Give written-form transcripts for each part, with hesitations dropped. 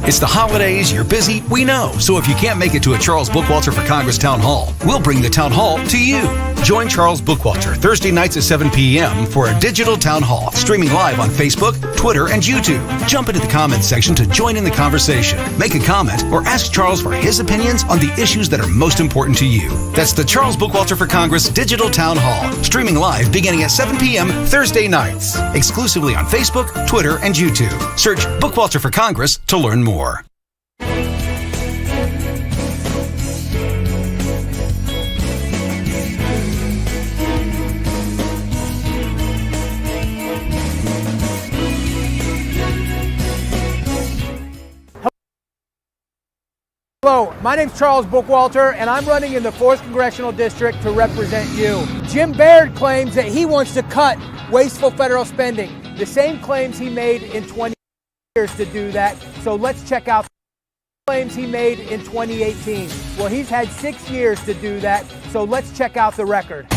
It's the holidays, you're busy, we know. So if you can't make it to a Charles Bookwalter for Congress Town Hall, we'll bring the Town Hall to you. Join Charles Bookwalter Thursday nights at 7 p.m. for a digital Town Hall, streaming live on Facebook, Twitter, and YouTube. Jump into the comments section to join in the conversation. Make a comment or ask Charles for his opinions on the issues that are most important to you. That's the Charles Bookwalter for Congress Digital Town Hall, streaming live beginning at 7 p.m. Thursday nights. Exclusively on Facebook, Twitter, and YouTube. Search Bookwalter for Congress to learn more. Hello, my name's Charles Bookwalter, and I'm running in the 4th Congressional District to represent you. Jim Baird claims that he wants to cut wasteful federal spending. The same claims he made in 20 years to do that, so let's check out the claims he made in 2018. Well, he's had 6 years to do that, so let's check out the record.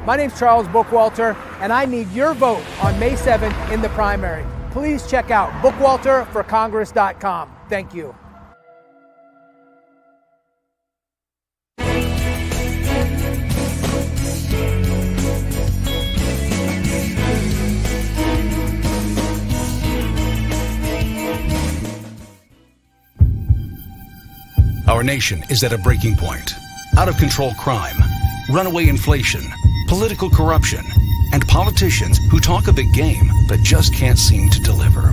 My name's Charles Bookwalter, and I need your vote on May 7th in the primary. Please check out bookwalterforcongress.com. Thank you. Our nation is at a breaking point. Out-of-control crime, runaway inflation, political corruption, and politicians who talk a big game but just can't seem to deliver.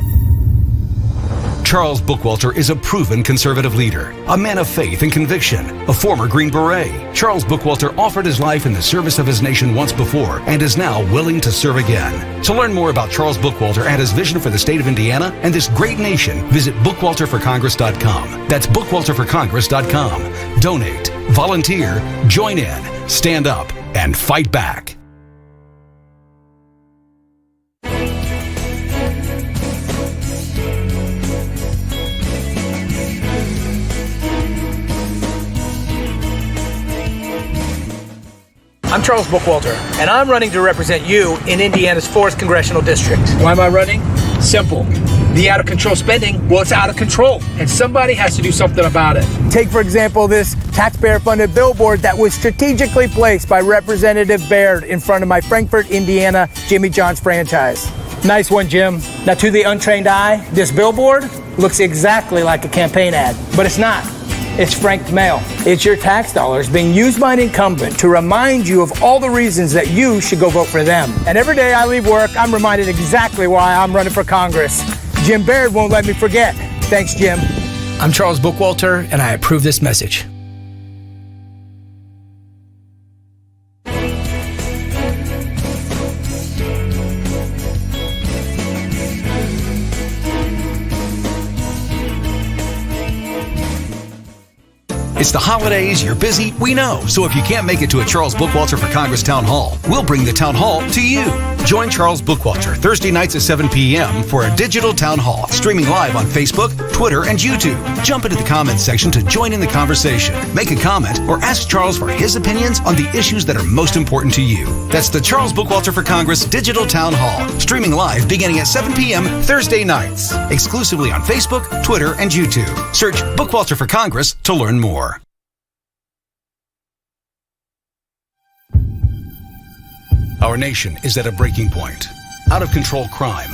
Charles Bookwalter is a proven conservative leader, a man of faith and conviction, a former Green Beret. Charles Bookwalter offered his life in the service of his nation once before and is now willing to serve again. To learn more about Charles Bookwalter and his vision for the state of Indiana and this great nation, visit bookwalterforcongress.com. That's bookwalterforcongress.com. Donate, volunteer, join in, stand up, and fight back. I'm Charles Bookwalter, and I'm running to represent you in Indiana's 4th Congressional District. Why am I running? Simple. The out-of-control spending, well, it's out of control, and somebody has to do something about it. Take, for example, this taxpayer-funded billboard that was strategically placed by Representative Baird in front of my Frankfort, Indiana, Jimmy John's franchise. Nice one, Jim. Now, to the untrained eye, this billboard looks exactly like a campaign ad, but it's not. It's franked mail. It's your tax dollars being used by an incumbent to remind you of all the reasons that you should go vote for them. And every day I leave work, I'm reminded exactly why I'm running for Congress. Jim Baird won't let me forget. Thanks, Jim. I'm Charles Bookwalter, and I approve this message. It's the holidays, you're busy, we know. So if you can't make it to a Charles Bookwalter for Congress Town Hall, we'll bring the Town Hall to you. Join Charles Bookwalter Thursday nights at 7 p.m. for a digital Town Hall, streaming live on Facebook, Twitter, and YouTube. Jump into the comments section to join in the conversation. Make a comment or ask Charles for his opinions on the issues that are most important to you. That's the Charles Bookwalter for Congress Digital Town Hall, streaming live beginning at 7 p.m. Thursday nights. Exclusively on Facebook, Twitter, and YouTube. Search Bookwalter for Congress to learn more. Our nation is at a breaking point. Out-of-control crime,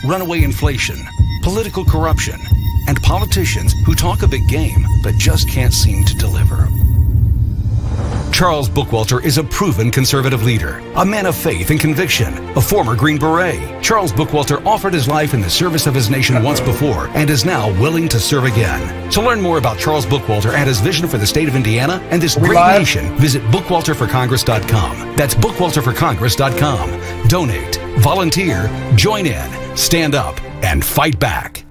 runaway inflation, political corruption, and politicians who talk a big game but just can't seem to deliver. Charles Bookwalter is a proven conservative leader, a man of faith and conviction, a former Green Beret. Charles Bookwalter offered his life in the service of his nation once before and is now willing to serve again. To learn more about Charles Bookwalter and his vision for the state of Indiana and this great nation, visit bookwalterforcongress.com. That's bookwalterforcongress.com. Donate, volunteer, join in, stand up, and fight back.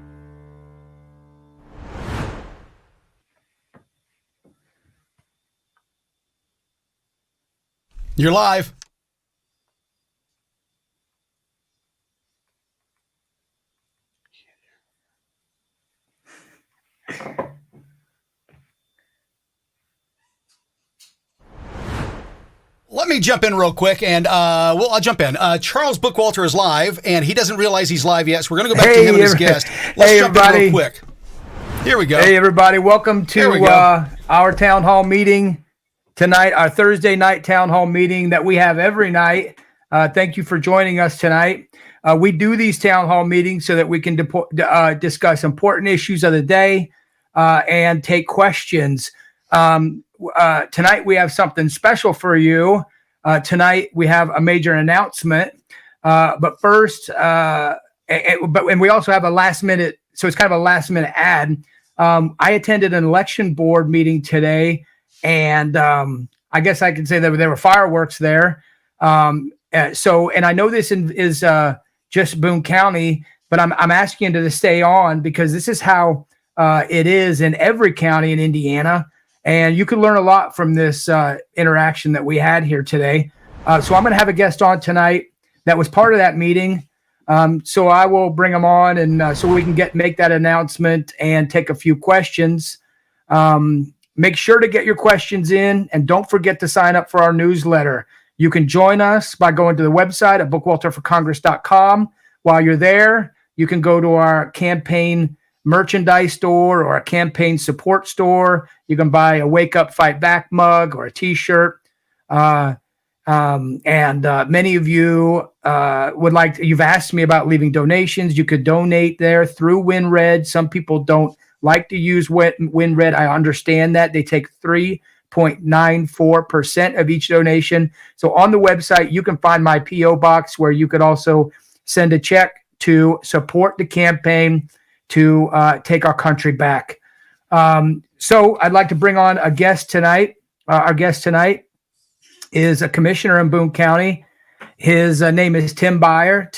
You're live. Let me jump in real quick, and I'll jump in. Charles Bookwalter is live, and he doesn't realize he's live yet, so we're going to go back to him and his guest. Let's jump in real quick. Here we go. Hey, everybody. Welcome to our town hall meeting tonight, our Thursday night town hall meeting that we have every night. Thank you for joining us tonight. We do these town hall meetings so that we can discuss important issues of the day and take questions. Tonight we have something special for you. Tonight we have a major announcement. But first, and we also have a last minute, so it's kind of a last minute ad. I attended an election board meeting today, and I guess I can say that there were fireworks there. And I know this is just Boone County, but I'm asking you to stay on because this is how it is in every county in Indiana. And you could learn a lot from this interaction that we had here today. So I'm going to have a guest on tonight that was part of that meeting. So I will bring them on, and so we can make that announcement and take a few questions. Make sure to get your questions in, and don't forget to sign up for our newsletter. You can join us by going to the website at bookwalterforcongress.com. While you're there, you can go to our campaign merchandise store or a campaign support store. You can buy a Wake Up Fight Back mug or a t-shirt. Many of you you've asked me about leaving donations. You could donate there through WinRed. Some people don't like to use WinRed. I understand that. They take 3.94% of each donation. So on the website, you can find my P.O. box where you could also send a check to support the campaign to take our country back. So I'd like to bring on a guest tonight. Our guest tonight is a commissioner in Boone County. His name is Tim Byer.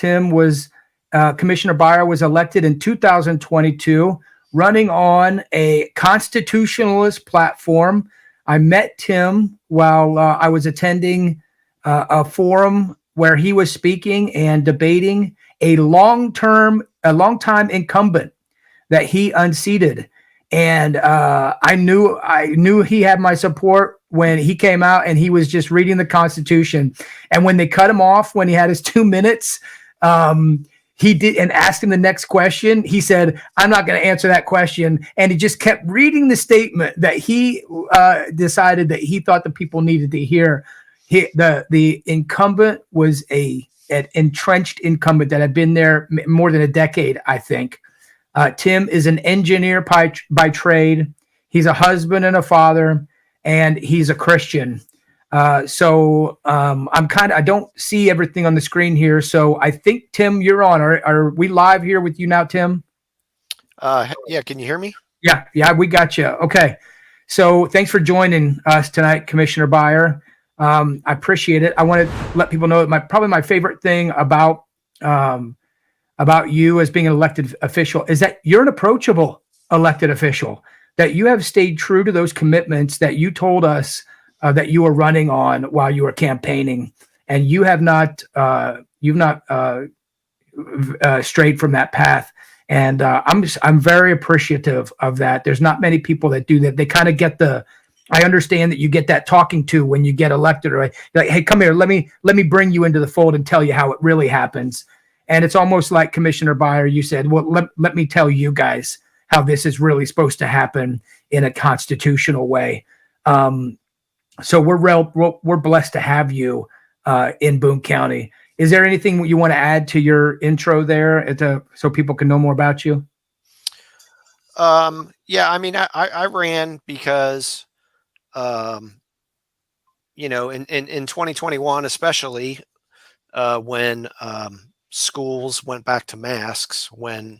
Commissioner Byer was elected in 2022, running on a constitutionalist platform. I met Tim while I was attending a forum where he was speaking and debating a long-time incumbent that he unseated. And I knew he had my support when he came out and he was just reading the Constitution. And when they cut him off, when he had his 2 minutes, he did and asked him the next question. He said, "I'm not going to answer that question." And he just kept reading the statement that he decided that he thought the people needed to hear. The incumbent was an entrenched incumbent that had been there more than a decade, I think. Tim is an engineer by trade. He's a husband and a father, and he's a Christian. I don't see everything on the screen here. So I think, Tim, you're on. Are we live here with you now, Tim? Yeah. Can you hear me? Yeah, we got you. Okay. So thanks for joining us tonight, Commissioner Byer. I appreciate it. I want to let people know that probably my favorite thing about you as being an elected official is that you're an approachable elected official, that you have stayed true to those commitments that you told us that you were running on while you were campaigning, and you have not strayed from that path. And I'm very appreciative of that. There's not many people that do that. They kind of get I understand that you get that talking to when you get elected, right? Like, hey, come here, let me bring you into the fold and tell you how it really happens. And it's almost like Commissioner Byer, you said, well, let me tell you guys how this is really supposed to happen in a constitutional way. So we're blessed to have you in Boone County. Is there anything you want to add to your intro there so people can know more about you? Yeah, I mean, I ran because in 2021, especially when schools went back to masks, when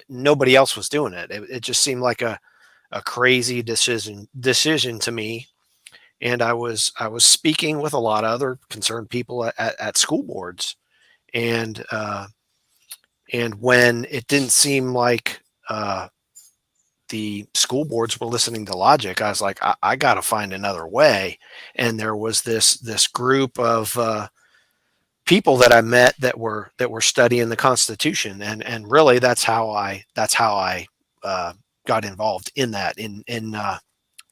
nobody else was doing it. It just seemed like a crazy decision to me. And I was speaking with a lot of other concerned people at school boards, and when it didn't seem like the school boards were listening to logic, I was like, I got to find another way. And there was this group of people that I met that were studying the Constitution, and really that's how I got involved in that in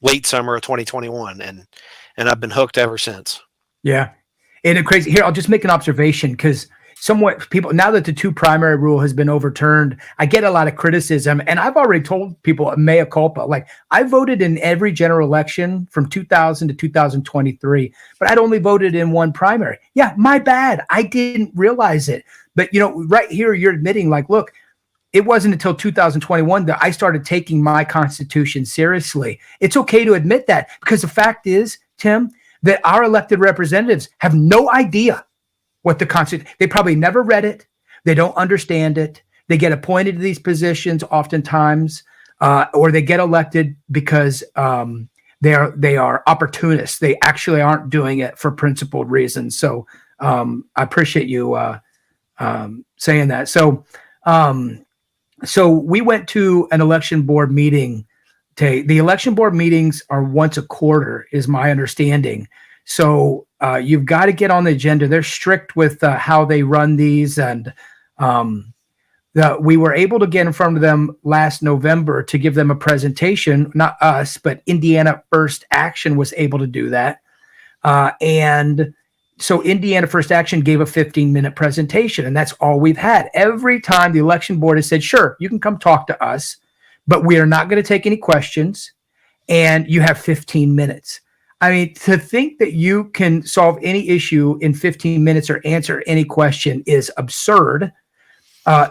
late summer of 2021, and I've been hooked ever since. Yeah, and it crazy. Here, I'll just make an observation, because somewhat people, now that the 2 primary rule has been overturned, I get a lot of criticism, and I've already told people mea culpa. Like, I voted in every general election from 2000 to 2023, but I'd only voted in 1 primary. Yeah, my bad. I didn't realize it. But right here, you're admitting, like, look, it wasn't until 2021 that I started taking my Constitution seriously. It's okay to admit that, because the fact is, Tim, that our elected representatives have no idea what the Constitution, they probably never read it. They don't understand it. They get appointed to these positions oftentimes, or they get elected because they are opportunists. They actually aren't doing it for principled reasons. So I appreciate you saying that. So we went to an election board meeting today. The election board meetings are once a quarter, is my understanding. So you've got to get on the agenda. They're strict with how they run these. And we were able to get in front of them last November to give them a presentation, not us, but Indiana First Action was able to do that. And so Indiana First Action gave a 15-minute presentation, and that's all we've had. Every time the election board has said, sure, you can come talk to us, but we are not going to take any questions, and you have 15 minutes. I mean, to think that you can solve any issue in 15 minutes or answer any question is absurd.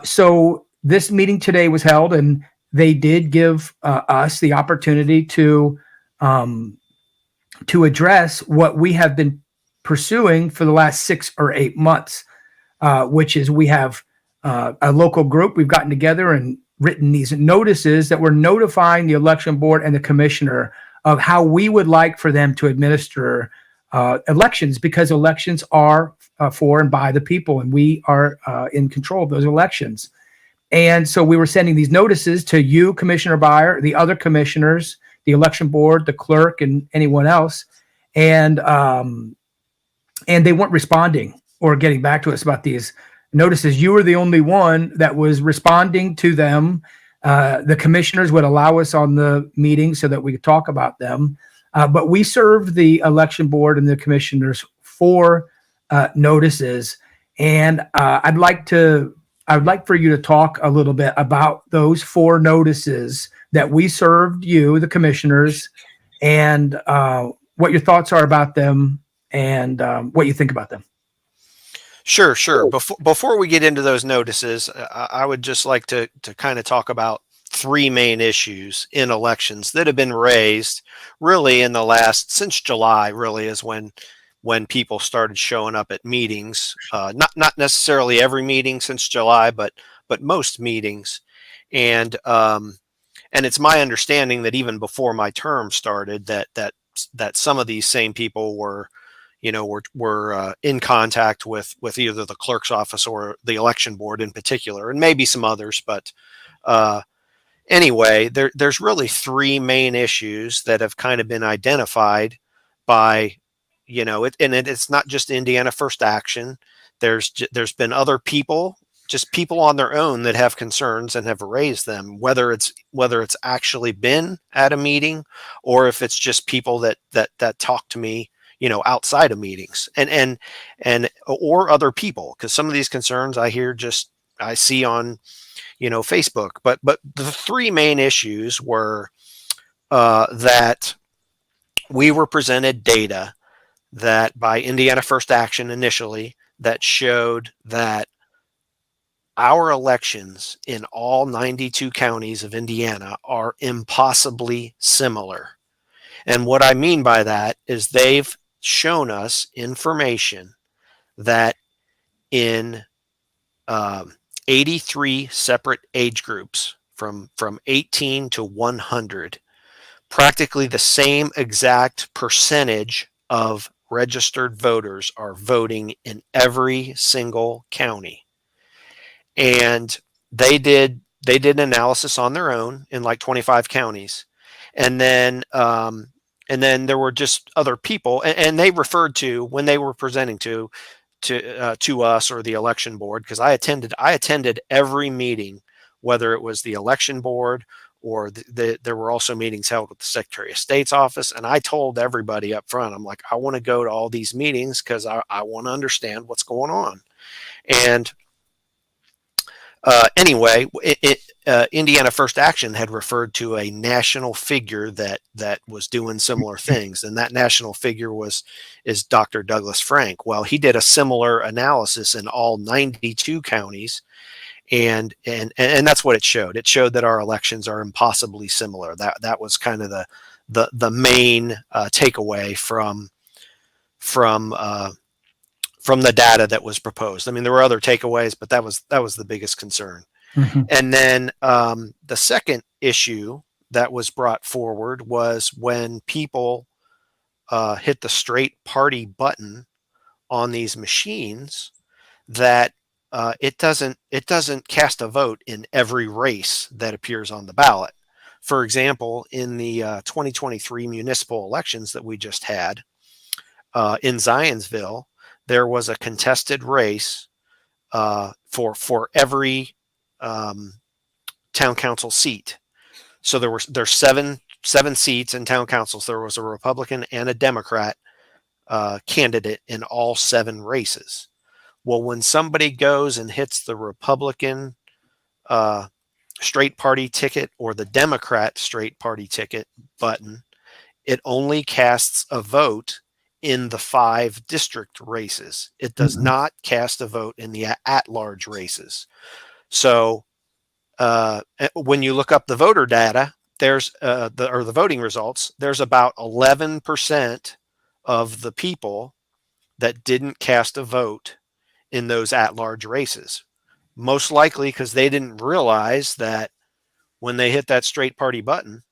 So this meeting today was held, and they did give us the opportunity to address what we have been pursuing for the last 6 or 8 months, which is we have a local group. We've gotten together and written these notices that we're notifying the election board and the commissioner of how we would like for them to administer elections, because elections are for and by the people, and we are in control of those elections. And so we were sending these notices to you, Commissioner Byer, the other commissioners, the election board, the clerk, and anyone else. And they weren't responding or getting back to us about these notices. You were the only one that was responding to them. The commissioners would allow us on the meeting so that we could talk about them. But we served the election board and the commissioners 4 notices. And I'd like for you to talk a little bit about those 4 notices that we served you, the commissioners, and what your thoughts are about them, and what you think about them. Sure. Before we get into those notices, I would just like to kind of talk about 3 main issues in elections that have been raised really in the last, since July, really is when people started showing up at meetings. Not necessarily every meeting since July, but most meetings. And it's my understanding that even before my term started, that some of these same people were in contact with either the clerk's office or the election board in particular, and maybe some others. But anyway, there's really 3 main issues that have kind of been identified by, it's not just Indiana First Action. There's been other people, just people on their own, that have concerns and have raised them, whether it's actually been at a meeting, or if it's just people that talk to me, outside of meetings, and or other people, because some of these concerns I see on, Facebook. But the 3 main issues were that we were presented data that by Indiana First Action initially that showed that our elections in all 92 counties of Indiana are impossibly similar. And what I mean by that is they've shown us information that in 83 separate age groups from 18 to 100, practically the same exact percentage of registered voters are voting in every single county. And they did an analysis on their own in like 25 counties. And then there were just other people, and they referred to, when they were presenting to us or the election board, because I attended every meeting, whether it was the election board or there were also meetings held with the Secretary of State's office. And I told everybody up front, I'm like, I want to go to all these meetings because I want to understand what's going on. And anyway, Indiana First Action had referred to a national figure that was doing similar things, and that national figure is Dr. Douglas Frank. Well, he did a similar analysis in all 92 counties, and that's what it showed. It showed that our elections are impossibly similar. That was kind of the main takeaway from the data that was proposed. I mean, there were other takeaways, but that was the biggest concern. Mm-hmm. And then the second issue that was brought forward was when people hit the straight party button on these machines, that it doesn't cast a vote in every race that appears on the ballot. For example, in the 2023 municipal elections that we just had in Zionsville, there was a contested race for every town council seat. So there's seven seats in town councils. There was a Republican and a Democrat candidate in all 7 races. Well, when somebody goes and hits the Republican straight party ticket or the Democrat straight party ticket button, it only casts a vote in the 5 district races. It does not cast a vote in the at-large races. So when you look up the voter data, there's the voting results, there's about 11% of the people that didn't cast a vote in those at-large races. Most likely because they didn't realize that when they hit that straight party button,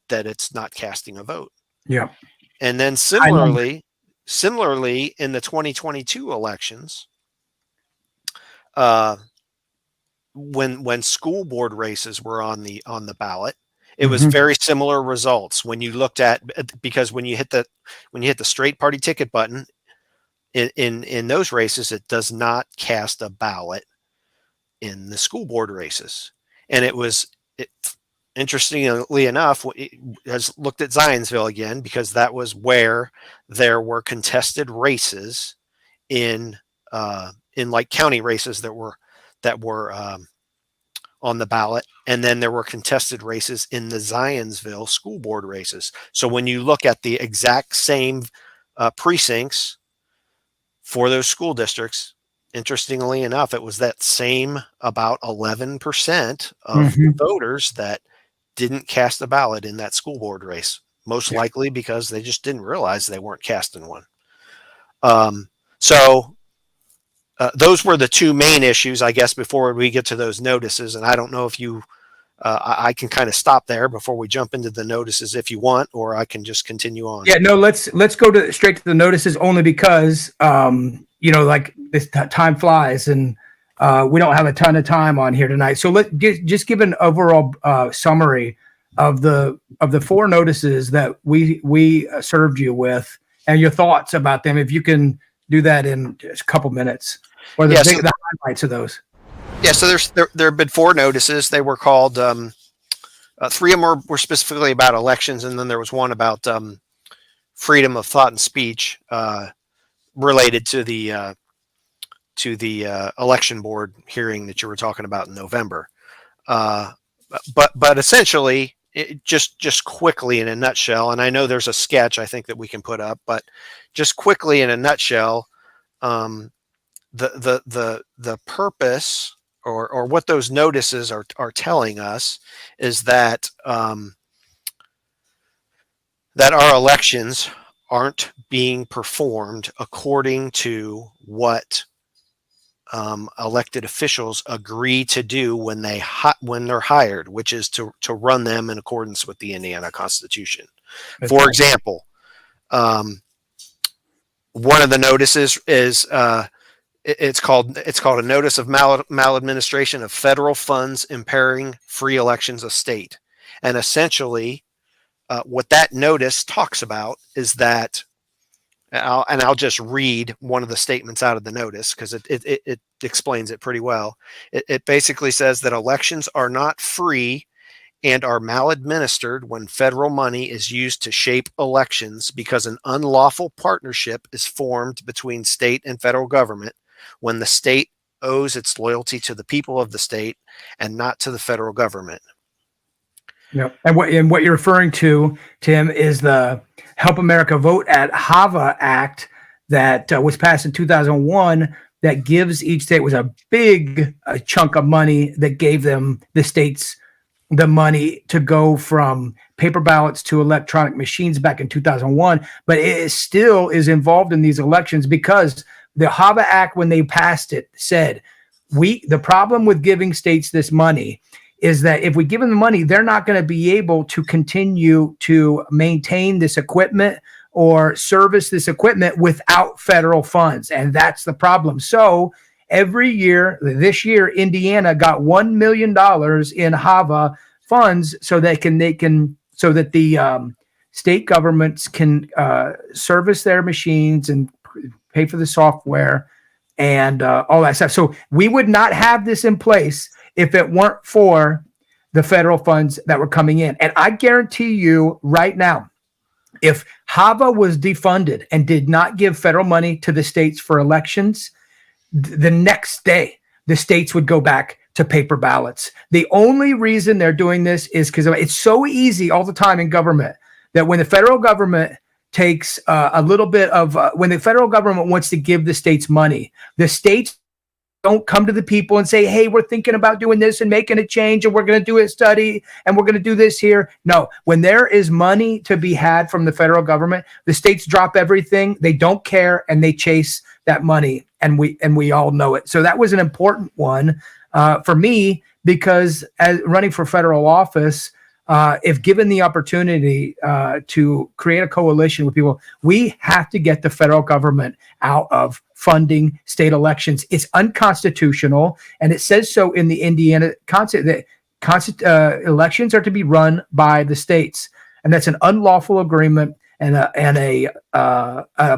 that it's not casting a vote. Yeah. And then similarly in the 2022 elections, when school board races were on the ballot, it was very similar results when you looked at, because when you hit the straight party ticket button in those races, it does not cast a ballot in the school board races. And interestingly enough, it has looked at Zionsville again, because that was where there were contested races in like county races that were on the ballot, and then there were contested races in the Zionsville school board races. So when you look at the exact same precincts for those school districts, interestingly enough, it was that same about 11% of the voters that didn't cast a ballot in that school board race, most likely because they just didn't realize they weren't casting one. So those were the 2 main issues, I guess, before we get to those notices. And I don't know if I can kind of stop there before we jump into the notices if you want, or I can just continue on. Yeah, no, let's go straight to the notices, only because, like this time flies, and we don't have a ton of time on here tonight. So let's just give an overall summary of the 4 notices that we served you with, and your thoughts about them, if you can do that in just a couple minutes, or the highlights of those. Yeah, so there have been 4 notices. They were called 3 of them were specifically about elections, and then there was one about freedom of thought and speech related to the election board hearing that you were talking about in November. But essentially, just quickly in a nutshell, and I know there's a sketch I think that we can put up, but just quickly in a nutshell, the purpose or what those notices are telling us is that that our elections aren't being performed according to what elected officials agree to do when they're hired, which is to run them in accordance with the Indiana Constitution. For example, one of the notices is it's called a notice of maladministration of federal funds impairing free elections of state, and essentially what that notice talks about is that. I'll just read one of the statements out of the notice because it explains it pretty well. It basically says that elections are not free and are maladministered when federal money is used to shape elections because an unlawful partnership is formed between state and federal government when the state owes its loyalty to the people of the state and not to the federal government. Yeah, and what you're referring to, Tim, is the Help America Vote at HAVA Act that was passed in 2001 that gives each state, was a big chunk of money that gave them, the states, the money to go from paper ballots to electronic machines back in 2001. But it still is involved in these elections because the HAVA Act, when they passed it, said the problem with giving states this money is that if we give them the money, they're not going to be able to continue to maintain this equipment or service this equipment without federal funds. And that's the problem. So every year, this year, Indiana got $1 million in HAVA funds so that the state governments can service their machines and pay for the software and all that stuff. So we would not have this in place if it weren't for the federal funds that were coming in. And I guarantee you right now, if HAVA was defunded and did not give federal money to the states for elections, the next day, the states would go back to paper ballots. The only reason they're doing this is because it's so easy all the time in government that when the federal government takes a little bit of, when the federal government wants to give the states money, the states don't come to the people and say, hey, we're thinking about doing this and making a change and we're going to do a study and we're going to do this here. No, when there is money to be had from the federal government, the states drop everything. They don't care and they chase that money. And we all know it. So that was an important one for me because as running for federal office, if given the opportunity to create a coalition with people, we have to get the federal government out of funding state elections. It's unconstitutional, and it says so in the Indiana Constitution that elections are to be run by the states, and that's an unlawful agreement and a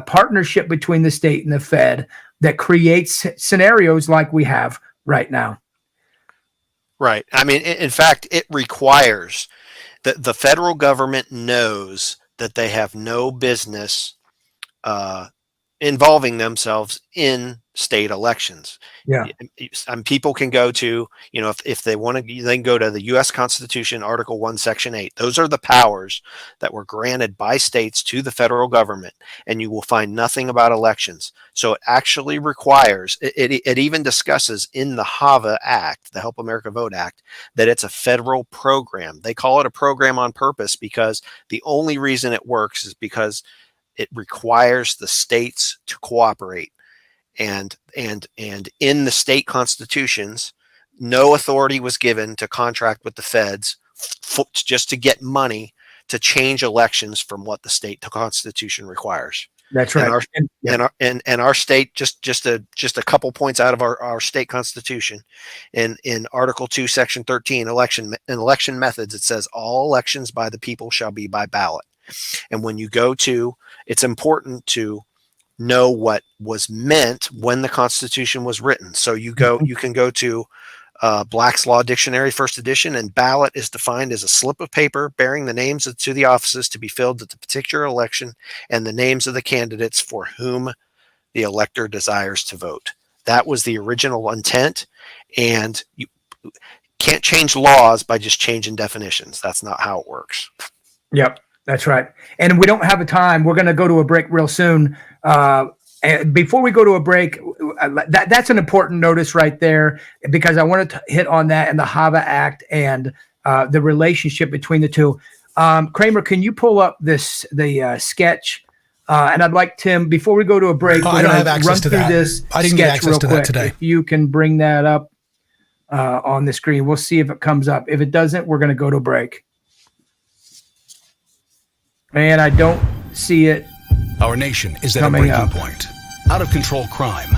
partnership between the state and the Fed that creates scenarios like we have right now. Right. I mean, in fact, it requires that the federal government knows that they have no business involving themselves in state elections. Yeah. And people can go to, if they want to, they can go to the U.S. Constitution, Article 1, Section 8. Those are the powers that were granted by states to the federal government, and you will find nothing about elections. So it actually requires, it even discusses in the HAVA Act, the Help America Vote Act, that it's a federal program. They call it a program on purpose because the only reason it works is because it requires the states to cooperate. And in the state constitutions, no authority was given to contract with the feds just to get money to change elections from what the state constitution requires. That's right. And our state, just a couple points out of our state constitution, in Article 2, Section 13, election methods, it says all elections by the people shall be by ballot. And when you go to, it's important to know what was meant when the Constitution was written. So you can go to Black's Law Dictionary, first edition, and ballot is defined as a slip of paper bearing the names to the offices to be filled at the particular election and the names of the candidates for whom the elector desires to vote. That was the original intent, and you can't change laws by just changing definitions. That's not how it works. Yep. That's right. And we don't have a time. We're going to go to a break real soon. And before we go to a break, that's an important notice right there, because I wanted to hit on that and the HAVA Act and the relationship between the two. Kramer, can you pull up the sketch? And I'd like Tim, before we go to a break, I don't have access to that. I didn't get access to that today. If you can bring that up on the screen, we'll see if it comes up. If it doesn't, we're going to go to a break. And I don't see it. Our nation is at a breaking point. Out of control crime,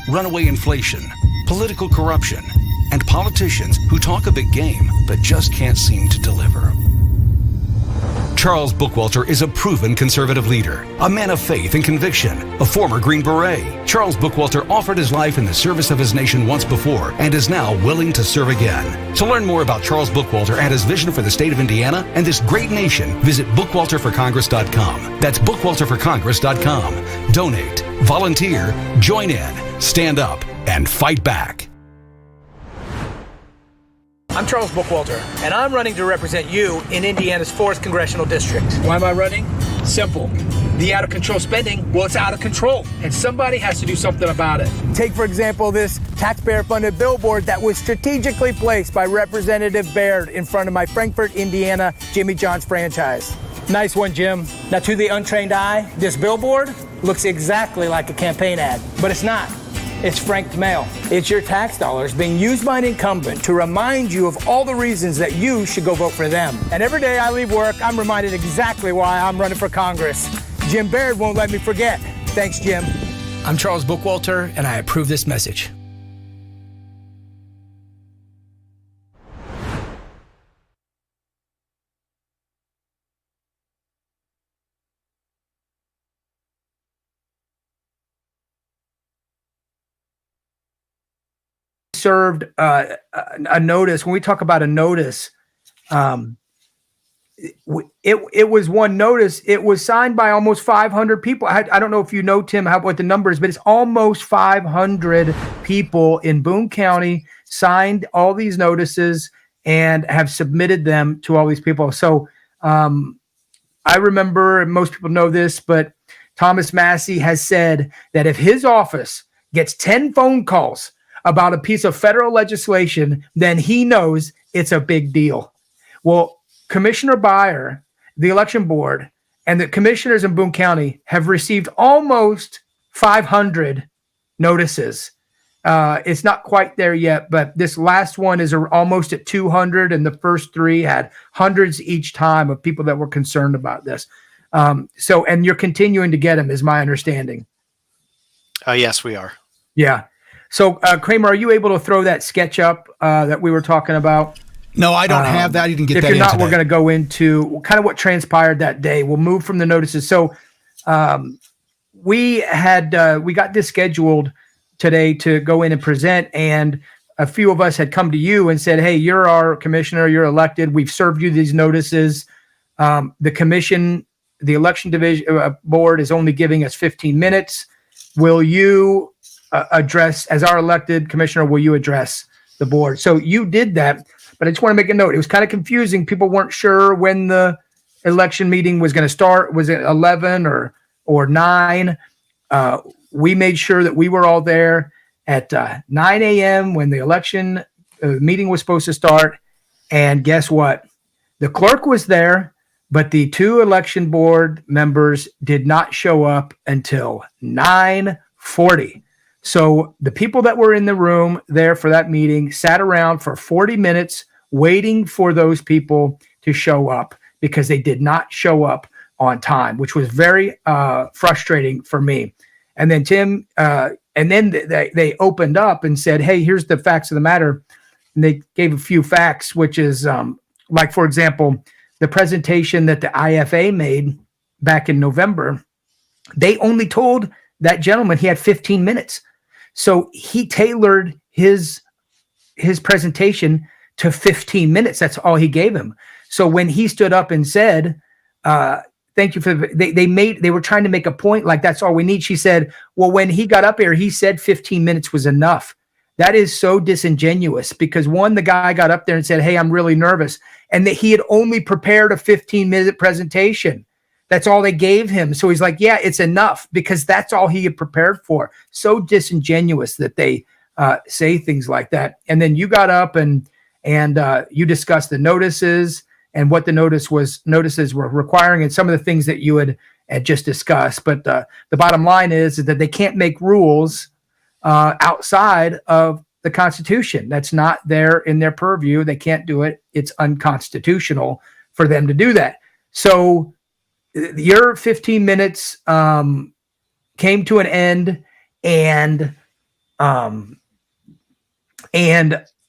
runaway inflation, political corruption, and politicians who talk a big game but just can't seem to deliver. Charles Bookwalter is a proven conservative leader, a man of faith and conviction, a former Green Beret. Charles Bookwalter offered his life in the service of his nation once before and is now willing to serve again. To learn more about Charles Bookwalter and his vision for the state of Indiana and this great nation, visit bookwalterforcongress.com. That's bookwalterforcongress.com. Donate, volunteer, join in, stand up, and fight back. I'm Charles Bookwalter, and I'm running to represent you in Indiana's 4th Congressional District. Why am I running? Simple. The out-of-control spending, well, it's out of control, and somebody has to do something about it. Take, for example, this taxpayer-funded billboard that was strategically placed by Representative Baird in front of my Frankfort, Indiana, Jimmy John's franchise. Nice one, Jim. Now, to the untrained eye, this billboard looks exactly like a campaign ad, but it's not. It's franked mail. It's your tax dollars being used by an incumbent to remind you of all the reasons that you should go vote for them. And every day I leave work, I'm reminded exactly why I'm running for Congress. Jim Baird won't let me forget. Thanks, Jim. I'm Charles Bookwalter, and I approve this message. Served a notice. When we talk about a notice, it was one notice. It was signed by almost 500 people. I don't know if you know, Tim, what the number is, but it's almost 500 people in Boone County signed all these notices and have submitted them to all these people. So I remember, and most people know this, but Thomas Massey has said that if his office gets 10 phone calls about a piece of federal legislation, then he knows it's a big deal. Well, Commissioner Byer, the election board, and the commissioners in Boone County have received almost 500 notices. It's not quite there yet, but this last one is almost at 200, and the first 3 had hundreds each time of people that were concerned about this. And you're continuing to get them, is my understanding. Yes, we are. Yeah. So, Kramer, are you able to throw that sketch up that we were talking about? No, I don't have that. You didn't get that in today. If you're not, we're going to go into kind of what transpired that day. We'll move from the notices. So we got this scheduled today to go in and present, and a few of us had come to you and said, hey, you're our commissioner, you're elected. We've served you these notices. The commission, the election division board is only giving us 15 minutes. Will you address, as our elected commissioner, will you address the board? So you did that, but I just want to make a note. It was kind of confusing. People weren't sure when the election meeting was going to start. Was it 11 or 9? We made sure that we were all there at 9 a.m. when the election meeting was supposed to start. And guess what? The clerk was there, but the 2 election board members did not show up until 9:40. So the people that were in the room there for that meeting sat around for 40 minutes waiting for those people to show up because they did not show up on time, which was very frustrating for me. And then Tim, and then they opened up and said, hey, here's the facts of the matter. And they gave a few facts, which is like, for example, the presentation that the IFA made back in November, they only told that gentleman he had 15 minutes. So he tailored his presentation to 15 minutes. That's all he gave him. So when he stood up and said, thank you for they were trying to make a point like that's all we need. She said, well, when he got up here, he said 15 minutes was enough. That is so disingenuous because one, the guy got up there and said, hey, I'm really nervous. And that he had only prepared a 15-minute presentation. That's all they gave him. So he's like, yeah, it's enough because that's all he had prepared for. So disingenuous that they say things like that. And then you got up and you discussed the notices and what the notices were requiring, and some of the things that you had just discussed. But the bottom line is that they can't make rules outside of the Constitution. That's not there in their purview. They can't do it. It's unconstitutional for them to do that. So your 15 minutes came to an end, and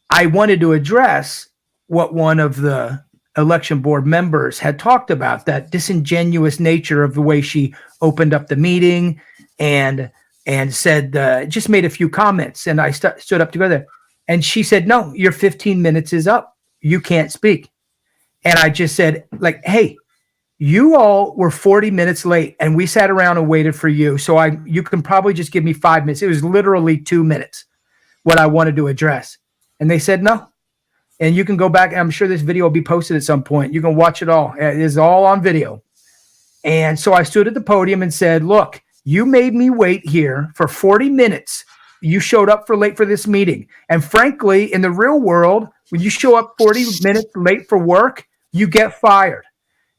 I wanted to address what one of the election board members had talked about, that disingenuous nature of the way she opened up the meeting and said, just made a few comments. And I stood up together, and she said, no, your 15 minutes is up. You can't speak. And I just said, like, hey, you all were 40 minutes late, and we sat around and waited for you. So you can probably just give me 5 minutes. It was literally 2 minutes, what I wanted to address. And they said, no. And you can go back. I'm sure this video will be posted at some point. You can watch it all. It is all on video. And so I stood at the podium and said, look, you made me wait here for 40 minutes. You showed up late for this meeting. And frankly, in the real world, when you show up 40 minutes late for work, you get fired.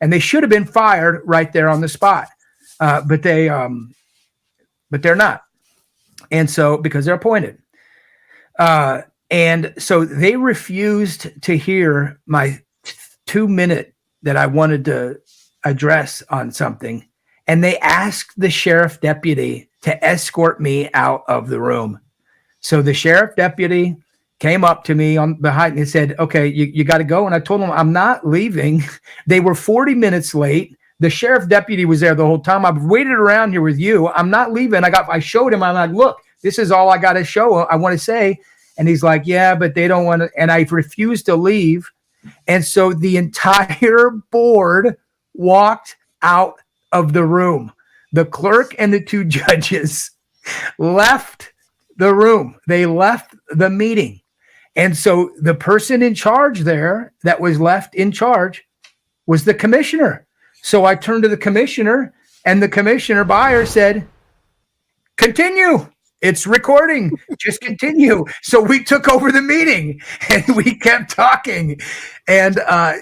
And they should have been fired right there on the spot. But they're not. And so, because they're appointed. And so they refused to hear my 2 minute that I wanted to address on something. And they asked the sheriff deputy to escort me out of the room. So the sheriff deputy came up to me behind and said, okay, you got to go. And I told him, I'm not leaving. They were 40 minutes late. The sheriff deputy was there the whole time. I've waited around here with you. I'm not leaving. I showed him. I'm like, look, this is all I got to show. I want to say. And he's like, yeah, but they don't want to. And I refused to leave. And so the entire board walked out of the room. The clerk and the 2 judges left the room. They left the meeting. And so the person in charge there that was left in charge was the commissioner. So I turned to the commissioner, and the commissioner Byer said, continue. It's recording. Just continue. So we took over the meeting, and we kept talking. And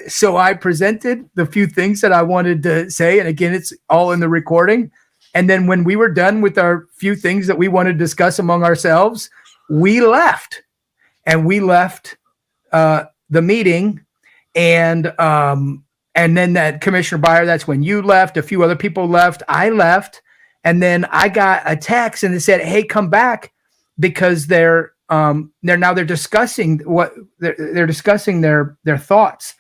so I presented the few things that I wanted to say. And again, it's all in the recording. And then when we were done with our few things that we wanted to discuss among ourselves, we left. And we left the meeting. And then that Commissioner Byer, that's when you left. A few other people left. I left. And then I got a text, and it said, hey, come back, because they're discussing they're discussing their thoughts.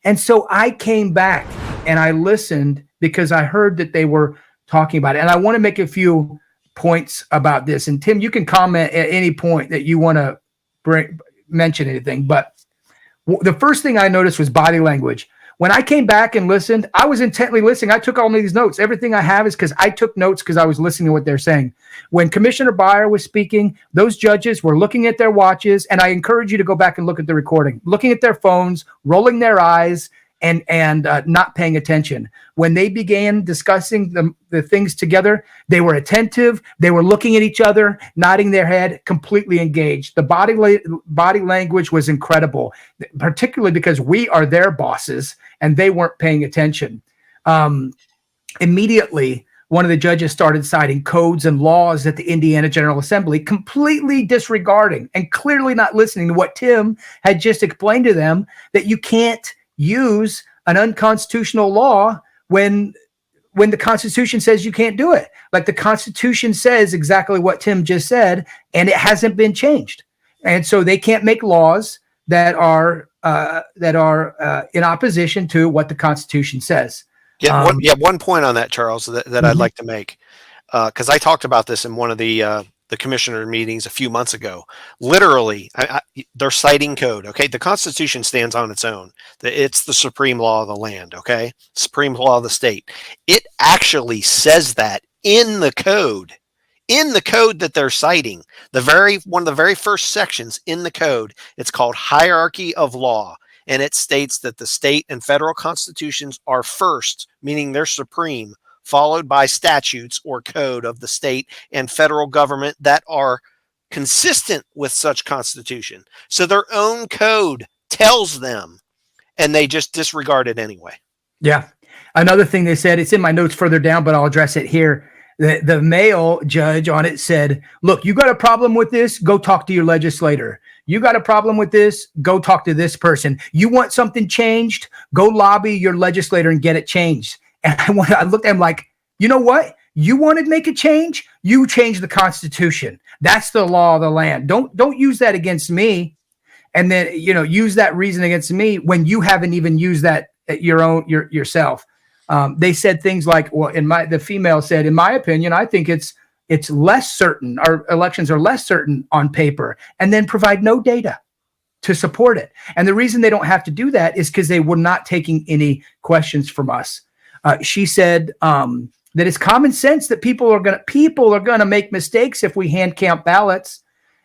And so I came back and I listened, because I heard that they were talking about it. And I want to make a few points about this. And Tim, you can comment at any point that you want to mention anything. But the first thing I noticed was body language. When I came back and listened, I was intently listening. I took all of these notes. Everything I have is because I took notes because I was listening to what they're saying. When Commissioner Byer was speaking, those judges were looking at their watches, and I encourage you to go back and look at the recording, looking at their phones, rolling their eyes, and not paying attention. When they began discussing the things together, they were attentive. They were looking at each other, nodding their head, completely engaged. The body language was incredible, particularly because we are their bosses and they weren't paying attention. Immediately, one of the judges started citing codes and laws at the Indiana General Assembly, completely disregarding and clearly not listening to what Tim had just explained to them, that you can't use an unconstitutional law when the Constitution says you can't do it. Like, the Constitution says exactly what Tim just said, and it hasn't been changed. And so they can't make laws that are in opposition to what the Constitution says. One point on that, Charles, that I'd like to make, because I talked about this in one of the commissioner meetings a few months ago. Literally, they're citing code. Okay, the Constitution stands on its own. It's the supreme law of the land. Okay, supreme law of the state. It actually says that in the code. In the code that they're citing, one of the very first sections in the code, it's called Hierarchy of Law. And it states that the state and federal constitutions are first, meaning they're supreme, followed by statutes or code of the state and federal government that are consistent with such constitution. So their own code tells them and they just disregard it anyway. Yeah. Another thing they said, it's in my notes further down, but I'll address it here. The male judge on it said, look, you got a problem with this? Go talk to your legislator. You got a problem with this? Go talk to this person. You want something changed? Go lobby your legislator and get it changed. And I looked at him like, you know what? You want to make a change? You change the Constitution. That's the law of the land. Don't use that against me. And then, use that reason against me when you haven't even used that yourself. They said things like, well, the female said, in my opinion, I think it's less certain. Our elections are less certain on paper, and then provide no data to support it. And the reason they don't have to do that is because they were not taking any questions from us. She said that it's common sense that people are going to make mistakes if we hand count ballots.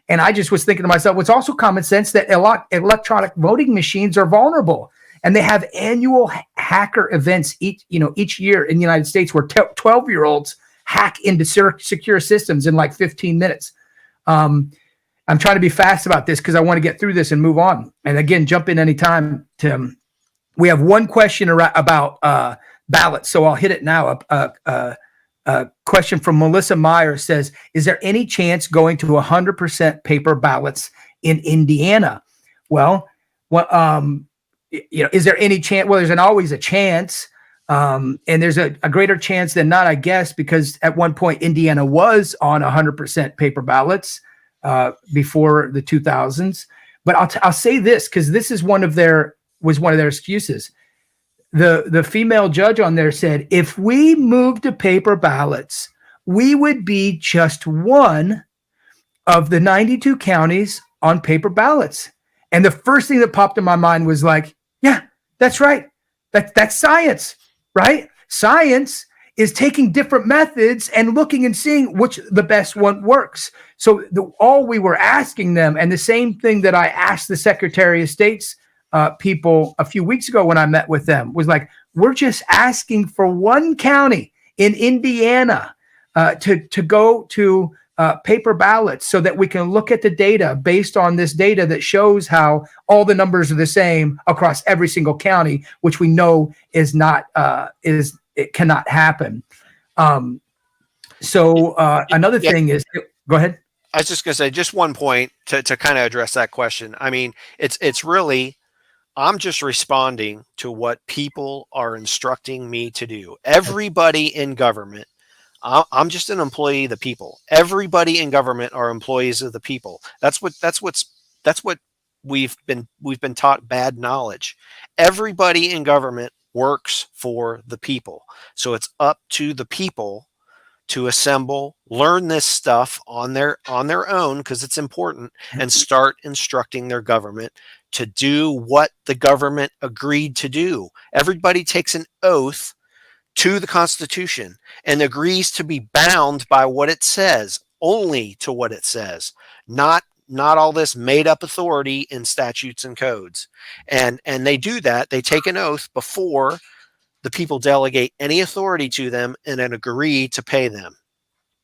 And I just was thinking to myself, it's also common sense that electronic voting machines are vulnerable. And they have annual hacker events each year in the United States where 12-year-olds hack into secure systems in like 15 minutes. I'm trying to be fast about this because I want to get through this and move on. And again, jump in anytime, Tim. We have one question about ballots, so I'll hit it now. A question from Melissa Meyer says, is there any chance going to 100% paper ballots in Indiana? Well, is there any chance? Well, there's always a chance. And there's a greater chance than not, I guess, because at one point Indiana was on 100% paper ballots before the 2000s. But I'll say this, because this is one of their excuses. The female judge on there said, if we moved to paper ballots, we would be just one of the 92 counties on paper ballots. And the first thing that popped in my mind was like, yeah, that's right. That's science, right? Science is taking different methods and looking and seeing which the best one works. So all we were asking them, and the same thing that I asked the Secretary of State's people a few weeks ago when I met with them, was like, we're just asking for one county in Indiana to go to paper ballots so that we can look at the data based on this data that shows how all the numbers are the same across every single county, which we know it cannot happen. Another thing is, go ahead. I was just going to say just one point to kind of address that question. I mean, it's really, I'm just responding to what people are instructing me to do. Everybody in government, I'm just an employee of the people. Everybody in government are employees of the people. That's what we've been taught, bad knowledge. Everybody in government works for the people. So it's up to the people to assemble, learn this stuff on their own, because it's important, and start instructing their government to do what the government agreed to do. Everybody takes an oath to the Constitution and agrees to be bound by what it says, only to what it says, not all this made up authority in statutes and codes. And they do that. They take an oath before the people delegate any authority to them and then agree to pay them.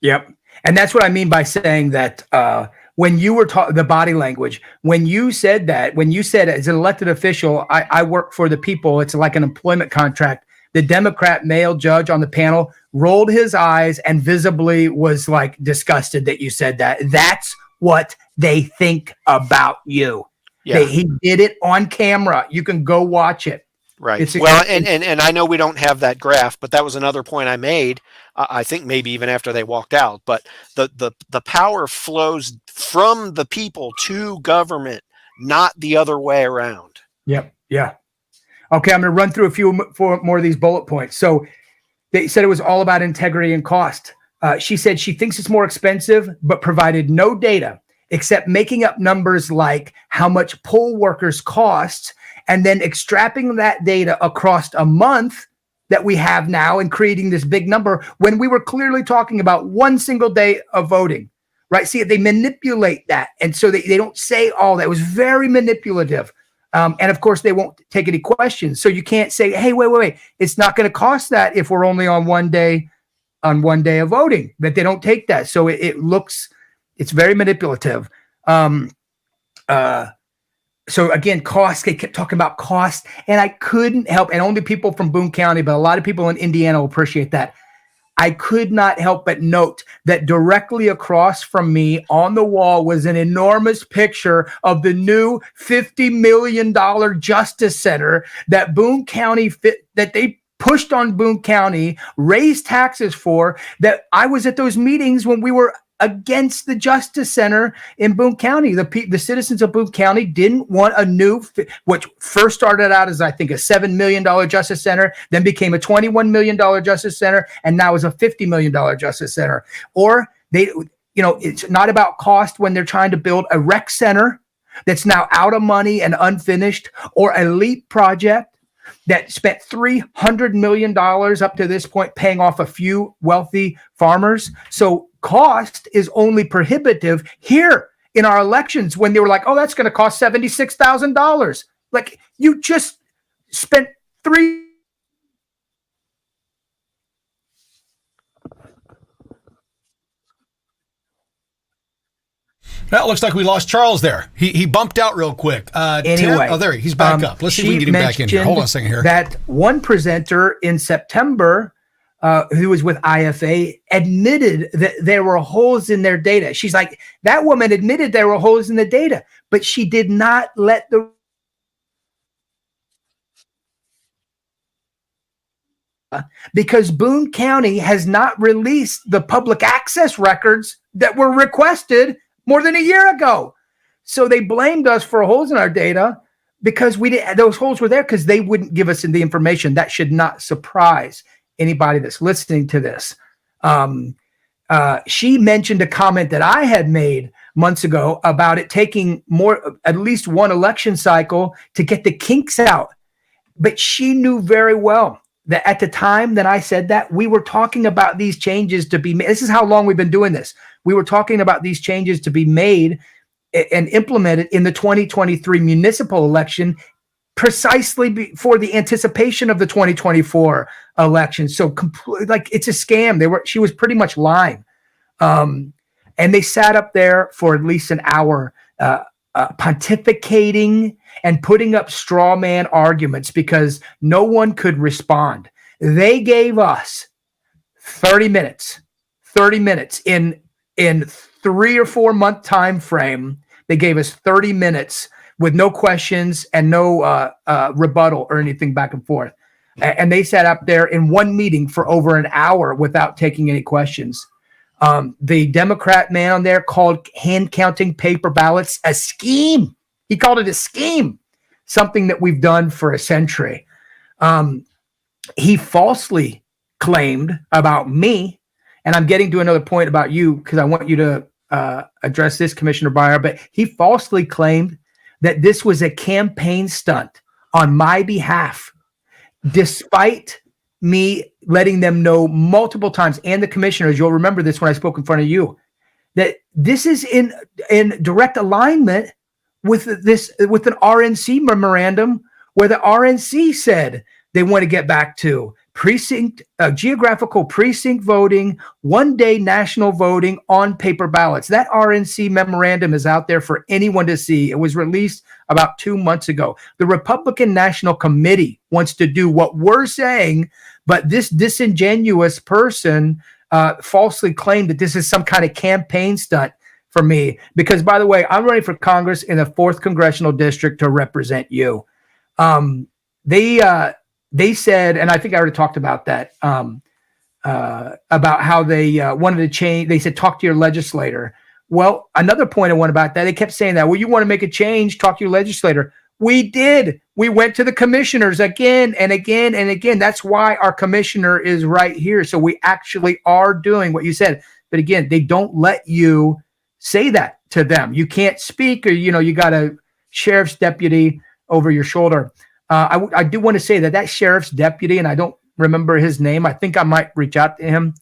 Yep. And that's what I mean by saying that when you were the body language, when you said as an elected official, I work for the people, it's like an employment contract. The Democrat male judge on the panel rolled his eyes and visibly was like disgusted that you said that. That's what they think about you. Yeah. He did it on camera. You can go watch it. Right. Well, and I know we don't have that graph, but that was another point I made. I think maybe even after they walked out. But the power flows from the people to government, not the other way around. Yep. Yeah. Okay, I'm going to run through four more of these bullet points. So they said it was all about integrity and cost. She said she thinks it's more expensive, but provided no data except making up numbers like how much poll workers cost, and then extrapolating that data across a month that we have now and creating this big number when we were clearly talking about one single day of voting, right? See, they manipulate that. And so they don't say all that. It was very manipulative. And of course, they won't take any questions. So you can't say, hey, wait. It's not going to cost that if we're only on one day of voting, that they don't take that. So it's very manipulative. So again, cost, they kept talking about cost, and I couldn't help, and only people from Boone County, but a lot of people in Indiana will appreciate that. I could not help but note that directly across from me on the wall was an enormous picture of the new $50 million Justice Center that Boone County that they pushed on Boone County, raised taxes for, that I was at those meetings when we were against the Justice Center in Boone County. The citizens of Boone County didn't want a new, which first started out as, I think, a $7 million Justice Center, then became a $21 million Justice Center, and now is a $50 million Justice Center. Or it's not about cost when they're trying to build a rec center that's now out of money and unfinished, or a LEAP project that spent $300 million up to this point paying off a few wealthy farmers. So cost is only prohibitive here in our elections when they were like, oh, that's going to cost $76,000. Like, you just spent three. Well, it looks like we lost Charles there. He bumped out real quick. Anyway, there he's back up. Let's see if we can get him back in here. Hold on a second here. That one presenter in September, who was with IFA, admitted that there were holes in their data. She's like, that woman admitted there were holes in the data, but she did not let the because Boone County has not released the public access records that were requested more than a year ago. So they blamed us for holes in our data because those holes were there because they wouldn't give us the information. That should not surprise anybody that's listening to this. She mentioned a comment that I had made months ago about it taking at least one election cycle to get the kinks out. But she knew very well that at the time that I said that, we were talking about these changes to be made. This is how long we've been doing this. We were talking about these changes to be made and implemented in the 2023 municipal election, precisely before the anticipation of the 2024 election. So it's a scam. She was pretty much lying. And they sat up there for at least an hour, pontificating and putting up straw man arguments because no one could respond. They gave us 30 minutes in 3 or 4 month time frame. They gave us 30 minutes with no questions and no rebuttal or anything back and forth. And they sat up there in one meeting for over an hour without taking any questions. The Democrat man on there called hand counting paper ballots a scheme. He called it a scheme, something that we've done for a century. He falsely claimed about me, and I'm getting to another point about you because I want you to address this, Commissioner Breyer, but he falsely claimed that this was a campaign stunt on my behalf, despite me letting them know multiple times, and the commissioners, you'll remember this when I spoke in front of you, that this is in direct alignment with an RNC memorandum where the RNC said they want to get back to geographical precinct voting, one-day national voting on paper ballots. That RNC memorandum is out there for anyone to see. It was released about 2 months ago. The Republican National Committee wants to do what we're saying, but this disingenuous person falsely claimed that this is some kind of campaign stunt for me. Because, by the way, I'm running for Congress in the 4th Congressional District to represent you. They said, and I think I already talked about that, about how they wanted to change. They said, talk to your legislator. Well, another point I want about that, they kept saying that, well, you want to make a change, talk to your legislator. We did. We went to the commissioners again and again and again. That's why our commissioner is right here. So we actually are doing what you said. But again, they don't let you say that to them. You can't speak, or, you got a sheriff's deputy over your shoulder. I do want to say that sheriff's deputy, and I don't remember his name, I think I might reach out to him.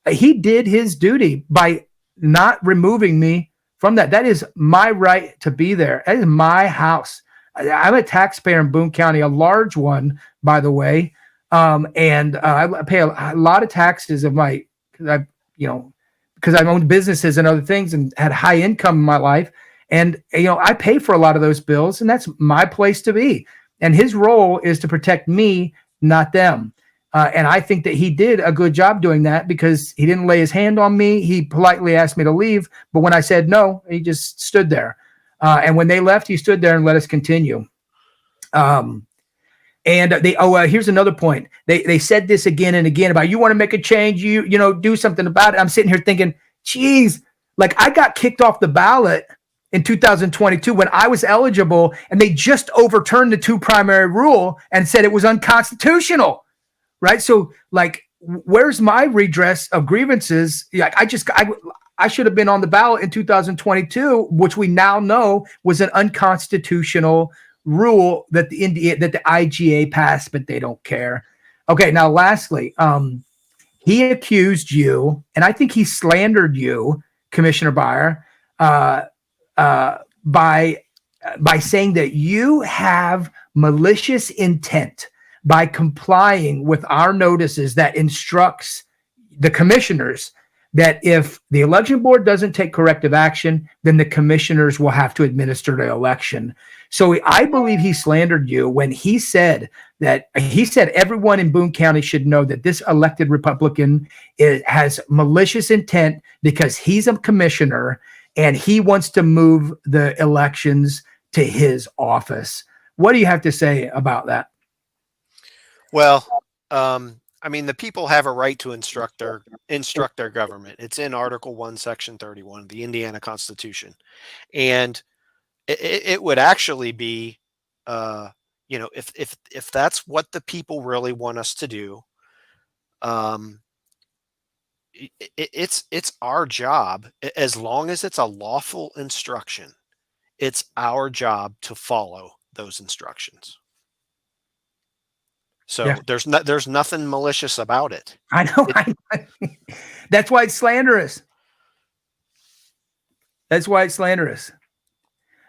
He did his duty by not removing me from that. That is my right to be there. That is my house. I'm a taxpayer in Boone County, a large one, by the way. And I pay a lot of taxes because I've owned businesses and other things and had high income in my life. And, I pay for a lot of those bills, and that's my place to be. And his role is to protect me, not them. And I think that he did a good job doing that because he didn't lay his hand on me. He politely asked me to leave. But when I said no, he just stood there. And when they left, he stood there and let us continue. And here's another point. They said this again and again about, you want to make a change, you do something about it. I'm sitting here thinking, geez, like I got kicked off the ballot in 2022 when I was eligible, and they just overturned the 2 primary rule and said it was unconstitutional. Right. So like, where's my redress of grievances? Like I should have been on the ballot in 2022, which we now know was an unconstitutional rule that the IGA passed, but they don't care. Okay. Now, lastly, he accused you, and I think he slandered you, Commissioner Beyer, by saying that you have malicious intent by complying with our notices that instructs the commissioners that if the election board doesn't take corrective action, then the commissioners will have to administer the election. So I believe he slandered you when he said everyone in Boone County should know that this elected Republican has malicious intent because he's a commissioner and he wants to move the elections to his office. What do you have to say about that? Well, I mean, the people have a right to instruct their government. It's in Article 1, Section 31 of the Indiana Constitution. And it would actually be, if that's what the people really want us to do, it's our job, as long as it's a lawful instruction, it's our job to follow those instructions. So yeah. There's nothing malicious about it. I know. That's why it's slanderous.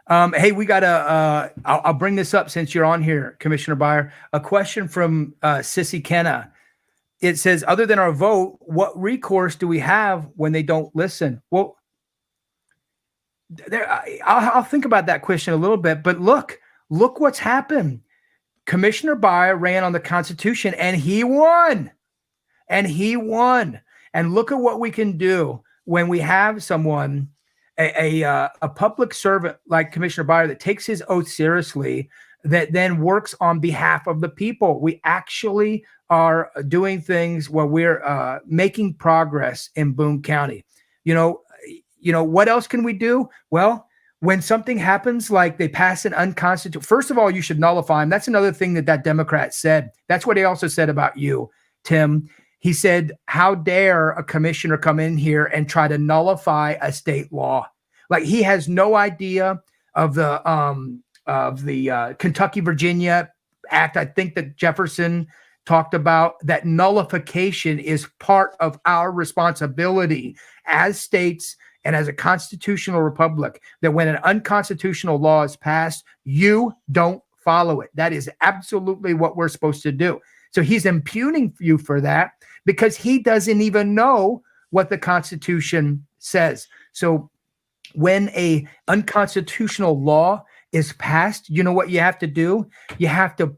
Hey, we got I'll bring this up since you're on here, Commissioner Beyer. A question from Sissy Kenna. It says, other than our vote, what recourse do we have when they don't listen? Well, I'll think about that question a little bit, but look what's happened. Commissioner Beyer ran on the Constitution and he won. And look at what we can do when we have someone, a public servant like Commissioner Beyer that takes his oath seriously, that then works on behalf of the people. We actually are doing things where we're making progress in Boone County. What else can we do? Well, when something happens, like they pass an unconstitutional, first of all, you should nullify them. That's another thing that Democrat said. That's what he also said about you, Tim. He said, how dare a commissioner come in here and try to nullify a state law? Like, he has no idea of the Kentucky Virginia Act. I think that Jefferson talked about that nullification is part of our responsibility as states and as a constitutional republic, that when an unconstitutional law is passed, you don't follow it. That is absolutely what we're supposed to do. So he's impugning you for that because he doesn't even know what the Constitution says. So when a unconstitutional law is passed, you know what you have to do? You have to,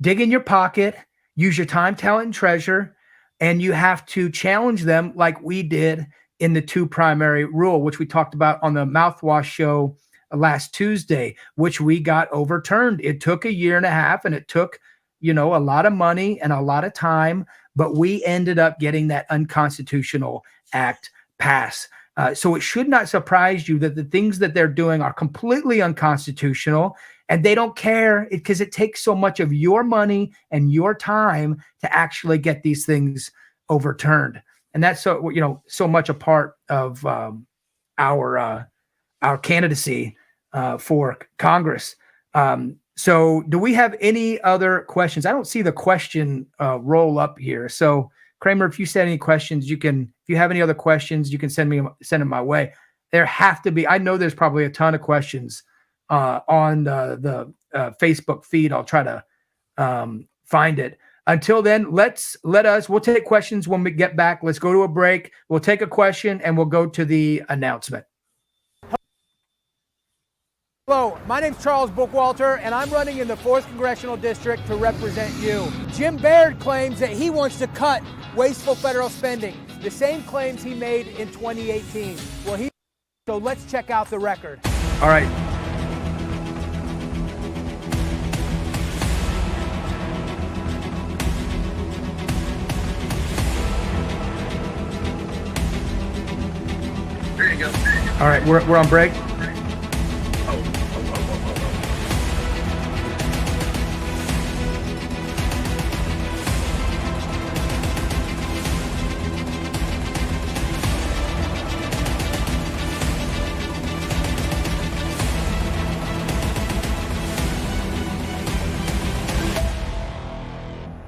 dig in your pocket, use your time, talent, and treasure, and you have to challenge them like we did in the 2 primary rule, which we talked about on the Mouthwash show last Tuesday, which we got overturned. It took a year and a half, and it took, a lot of money and a lot of time, but we ended up getting that unconstitutional act passed. So it should not surprise you that the things that they're doing are completely unconstitutional, and they don't care because it takes so much of your money and your time to actually get these things overturned. And that's so much a part of our candidacy for Congress. So do we have any other questions? I don't see the question roll up here. So Kramer, if you said any questions, if you have any other questions, you can send them my way. There have to be. I know there's probably a ton of questions on the Facebook feed. I'll try to find it. Until then, we'll take questions when we get back. Let's go to a break. We'll take a question and we'll go to the announcement. Hello, my name's Charles Bookwalter, and I'm running in the 4th Congressional District to represent you. Jim Baird claims that he wants to cut wasteful federal spending, the same claims he made in 2018. So let's check out the record. All right. There you go. All right, we're on break.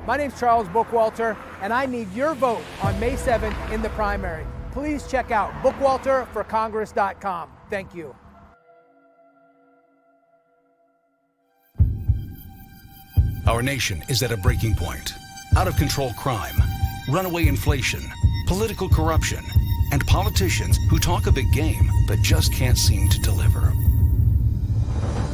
My name's Charles Bookwalter, and I need your vote on May 7th in the primary. Please check out bookwalterforcongress.com. Thank you. Our nation is at a breaking point. Out of control crime, runaway inflation, political corruption, and politicians who talk a big game but just can't seem to deliver.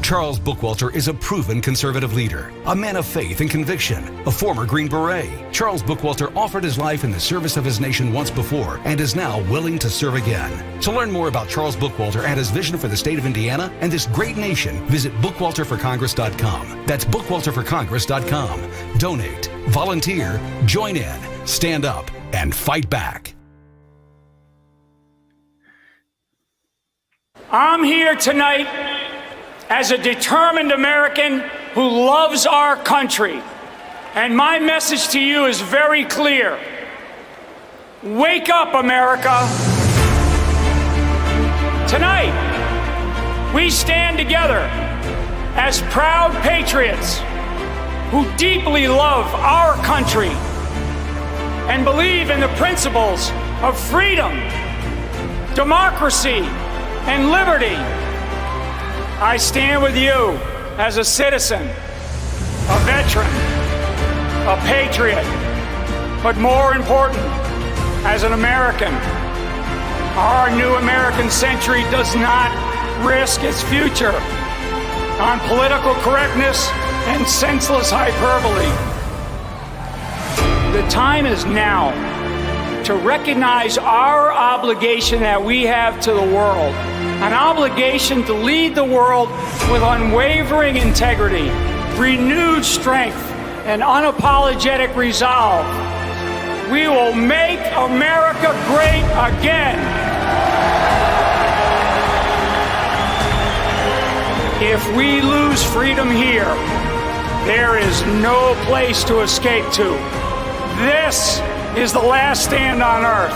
Charles Bookwalter is a proven conservative leader, a man of faith and conviction, a former Green Beret. Charles Bookwalter offered his life in the service of his nation once before and is now willing to serve again. To learn more about Charles Bookwalter and his vision for the state of Indiana and this great nation, visit bookwalterforcongress.com. That's bookwalterforcongress.com. Donate, volunteer, join in, stand up, and fight back. I'm here tonight as a determined American who loves our country. And my message to you is very clear. Wake up, America. Tonight, we stand together as proud patriots who deeply love our country and believe in the principles of freedom, democracy, and liberty. I stand with you as a citizen, a veteran, a patriot, but more important, as an American. Our new American century does not risk its future on political correctness and senseless hyperbole. The time is now to recognize our obligation that we have to the world, an obligation to lead the world with unwavering integrity, renewed strength, and unapologetic resolve. We will make America great again. If we lose freedom here, there is no place to escape to. This is the last stand on earth.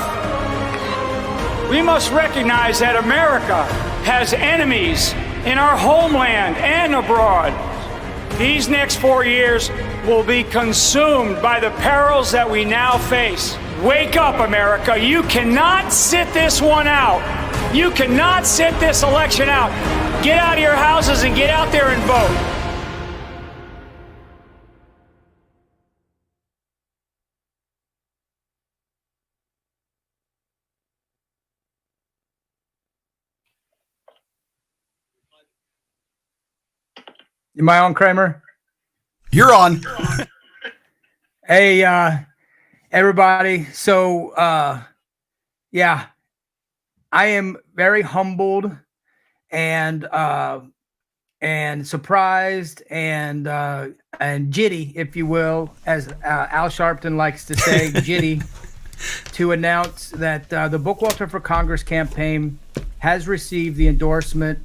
We must recognize that America has enemies in our homeland and abroad. These next 4 years will be consumed by the perils that we now face. Wake up, America. You cannot sit this one out. You cannot sit this election out. Get out of your houses and get out there and vote. Am I on, Kramer? You're on. Hey, everybody. So, yeah, I am very humbled and surprised and giddy, if you will, as Al Sharpton likes to say, giddy, to announce that the Bookwalter for Congress campaign has received the endorsement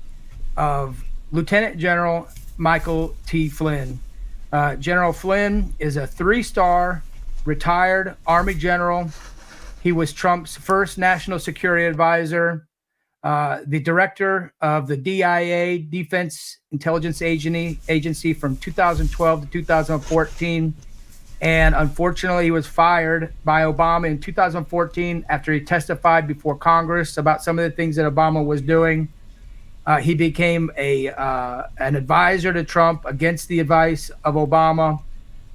of Lieutenant General Michael T. Flynn. General Flynn is a 3-star retired Army general. He was Trump's first national security advisor, the director of the DIA, Defense Intelligence Agency, from 2012 to 2014. And unfortunately, he was fired by Obama in 2014 after he testified before Congress about some of the things that Obama was doing. He became an advisor to Trump against the advice of Obama.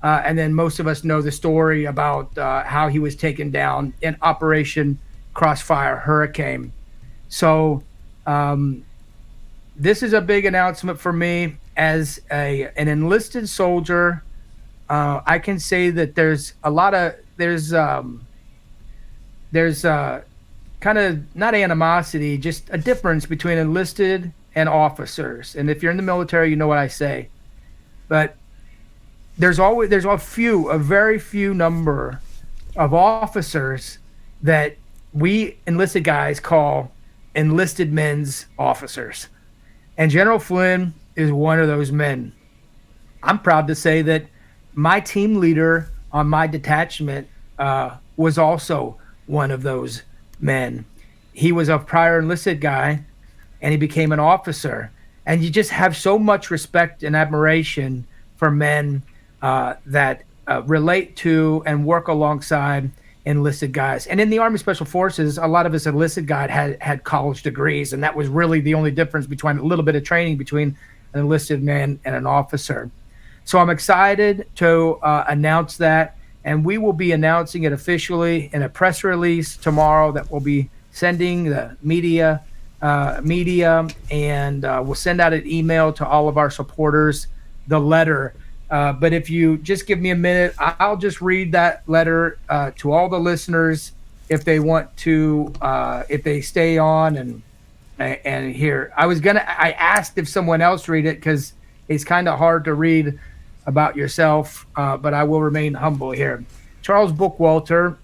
And then most of us know the story about how he was taken down in Operation Crossfire Hurricane. So this is a big announcement for me as an enlisted soldier. I can say that there's kind of not animosity, just a difference between enlisted and officers. And if you're in the military, you know what I say. But there's a very few number of officers that we enlisted guys call enlisted men's officers. And General Flynn is one of those men. I'm proud to say that my team leader on my detachment was also one of those men. He was a prior enlisted guy, and he became an officer. And you just have so much respect and admiration for men that relate to and work alongside enlisted guys. And in the Army Special Forces, a lot of us enlisted guys had college degrees, and that was really the only difference between a little bit of training between an enlisted man and an officer. So I'm excited to announce that, and we will be announcing it officially in a press release tomorrow that we'll be sending the media, and we'll send out an email to all of our supporters, the letter. But if you just give me a minute, I'll just read that letter to all the listeners if they want to, if they stay on and hear. I asked if someone else read it because it's kind of hard to read about yourself, but I will remain humble here. Charles Bookwalter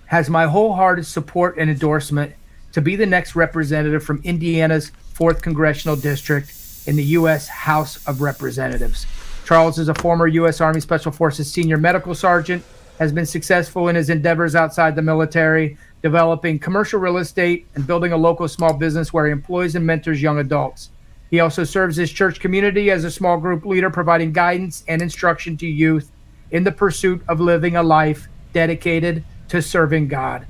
has my wholehearted support and endorsement to be the next representative from Indiana's 4th Congressional District in the U.S. House of Representatives. Charles is a former U.S. Army Special Forces senior medical sergeant, has been successful in his endeavors outside the military, developing commercial real estate and building a local small business where he employs and mentors young adults. He also serves his church community as a small group leader, providing guidance and instruction to youth in the pursuit of living a life dedicated to serving God.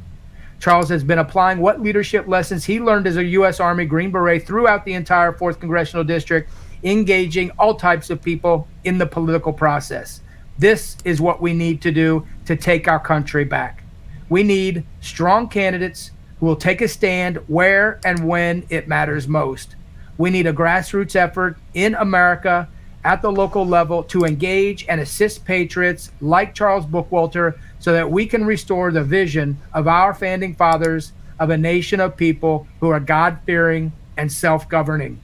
Charles has been applying what leadership lessons he learned as a U.S. Army Green Beret throughout the entire 4th Congressional District, engaging all types of people in the political process. This is what we need to do to take our country back. We need strong candidates who will take a stand where and when it matters most. We need a grassroots effort in America at the local level to engage and assist patriots like Charles Bookwalter so that we can restore the vision of our founding fathers of a nation of people who are God-fearing and self-governing.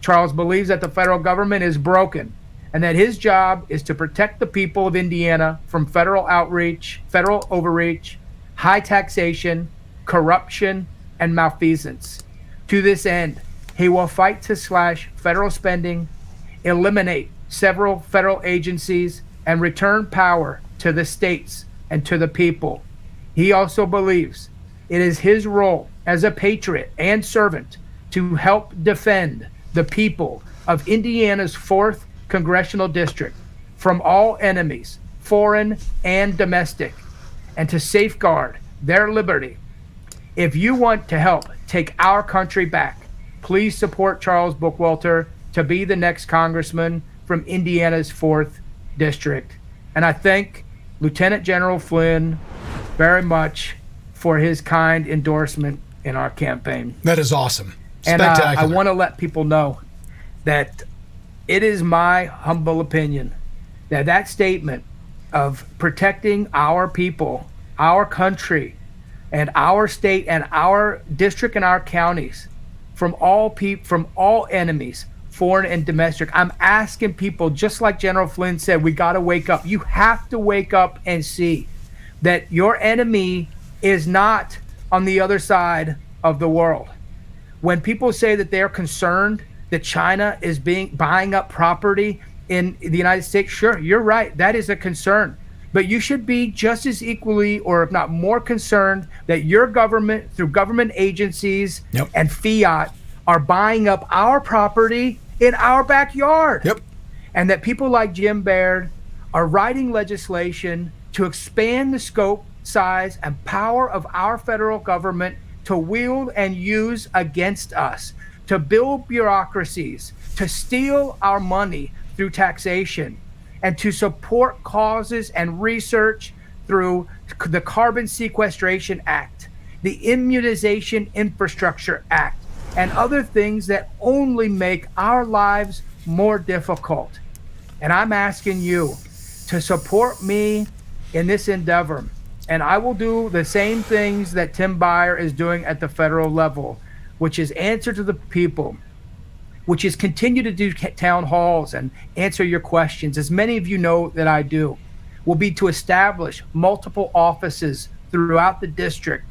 Charles believes that the federal government is broken and that his job is to protect the people of Indiana from federal overreach, high taxation, corruption, and malfeasance. To this end, he will fight to slash federal spending, eliminate several federal agencies, and return power to the states and to the people. He also believes it is his role as a patriot and servant to help defend the people of Indiana's 4th Congressional District from all enemies, foreign and domestic, and to safeguard their liberty. If you want to help take our country back, please support Charles Bookwalter to be the next congressman from Indiana's 4th District. And I thank Lieutenant General Flynn very much for his kind endorsement in our campaign. That is awesome. And Spectacular. I want to let people know that it is my humble opinion that that statement of protecting our people, our country, and our state and our district and our counties from all enemies, foreign and domestic. I'm asking people, just like General Flynn said, we got to wake up. You have to wake up and see that your enemy is not on the other side of the world. When people say that they're concerned that China is buying up property in the United States, sure, you're right. That is a concern. But you should be just as equally, or if not more, concerned that your government, through government agencies and fiat, are buying up our property in our backyard. And that people like Jim Baird are writing legislation to expand the scope, size, and power of our federal government to wield and use against us, to build bureaucracies, to steal our money through taxation, and to support causes and research through the Carbon Sequestration Act, the Immunization Infrastructure Act, and other things that only make our lives more difficult. And I'm asking you to support me in this endeavor. And I will do the same things that Tim Byer is doing at the federal level, which is answer to the people, which is continue to do town halls and answer your questions, as many of you know that I do, will be to establish multiple offices throughout the district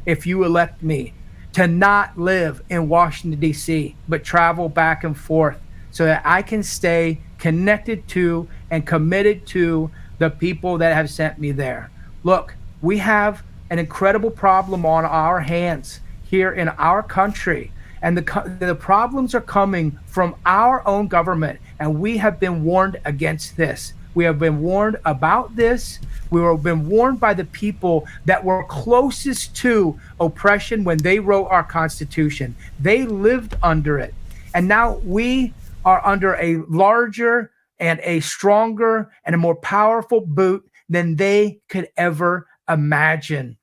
if you elect me, to not live in Washington, D.C., but travel back and forth so that I can stay connected to and committed to the people that have sent me there. Look, we have an incredible problem on our hands here in our country. And the problems are coming from our own government. And we have been warned against this. We have been warned about this. We have been warned by the people that were closest to oppression when they wrote our Constitution. They lived under it. And now we are under a larger and a stronger and a more powerful boot than they could ever imagine.